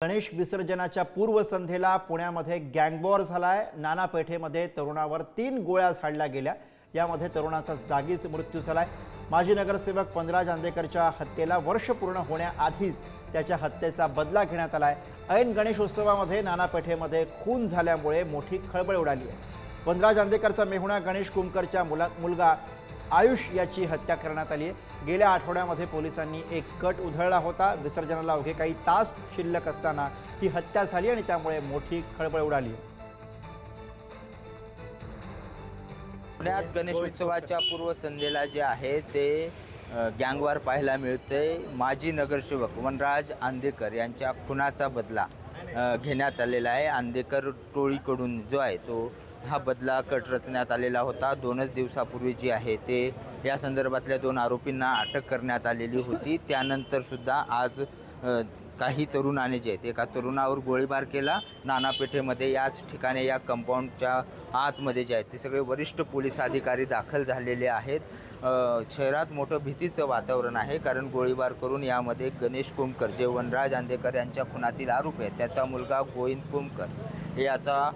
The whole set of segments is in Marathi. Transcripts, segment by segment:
गणेश विसर्जनाच्या पूर्वसंध्येला पुण्यामध्ये गँगवॉर झालाय। नाना पेठेमध्ये तरुणावर 3 गोळ्या झाडल्या गेल्या। यामध्ये तरुणाचा जागीच मृत्यू झालाय। माजी नगरसेवक वनराज आंदेकरच्या हत्येला वर्ष पूर्ण होण्याआधीच त्याच्या हत्येचा बदला घेण्यात आलाय। ऐन गणेशोत्सवामध्ये नाना पेठेमध्ये खून झाल्यामुळे मोठी खळबळ उडाली आहे। वनराज आंदेकरचा मेहुणा गणेश कुमकरच्या मुलगा आयुष याची हत्या करण्यात आली आहे। गेल्या आठवड्यामध्ये पोलिसांनी एक कट उधळला होता। विसर्जनाला अवघे काही तास शिल्लक असताना ही हत्या झाली आणि त्यामुळे मोठी खळबळ उडाली आहे। पुण्यात गणेशोत्सवाच्या पूर्वसंध्येला जे आहे ते गँगवॉर पाहायला मिळते। माजी नगरसेवक वनराज आंदेकर यांच्या खुनाचा बदला घेण्यात आलेला आहे। आंदेकर टोळीकडून जो आहे तो हा बदला कट रचण्यात आलेला होता। 2च दिवसापूर्वी जी आहे ते या संदर्भातल्या 2 आरोपींना अटक करण्यात आलेली होती। त्यानंतर सुद्धा आज काही तरुणाने जे आहेत एका तरुणावर गोळीबार केला। नाना पेठेमध्ये याच ठिकाणी या कंपाऊंडच्या आतमध्ये जे आहेत ते सगळे वरिष्ठ पोलीस अधिकारी दाखल झालेले आहेत। शहरात मोठं भीतीचं वातावरण आहे, कारण गोळीबार करून यामध्ये गणेश कुमकर जे वनराज आंदेकर यांच्या खुनातील आरोपी आहेत त्याचा मुलगा गोविंद कुमकर याचा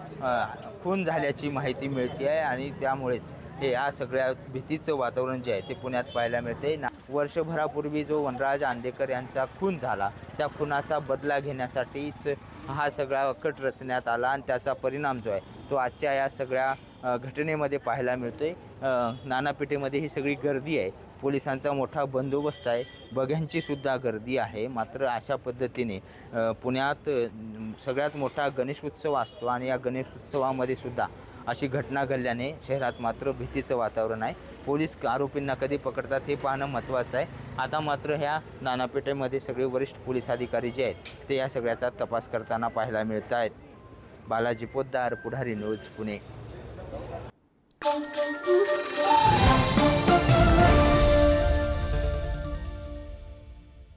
खून झाल्याची माहिती मिळते आहे आणि त्यामुळेच हे या सगळ्या भीतीचं वातावरण जे आहे ते पुण्यात पाहायला मिळते। वर्षभरापूर्वी जो वनराज आंदेकर यांचा खून झाला त्या खुनाचा बदला घेण्यासाठीच हा सगळा कट रचण्यात आला आणि त्याचा परिणाम जो आहे तो आजच्या या सगळ्या घटनेमध्ये पाहायला मिळतोय। नाना पेठेमध्ये ही सगळी गर्दी आहे, पोलिसांचा मोठा बंदोबस्त आहे, बघ्यांची सुद्धा गर्दी आहे। मात्र अशा पद्धतीने पुण्यात सगळ्यात मोठा गणेश उत्सव असतो आणि या गणेश उत्सवामध्ये सुद्धा अशी घटना घडल्याने शहरात मात्र भीतीचं वातावरण आहे। पोलीस आरोपींना कधी पकडतात हे पाहणं महत्त्वाचं आहे। आता मात्र ह्या नाना पेठेमध्ये सगळे वरिष्ठ पोलीस अधिकारी जे आहेत ते या सगळ्याचा तपास करताना पाहायला मिळत आहेत। बालाजी पोद्दार, पुढारी न्यूज, पुणे।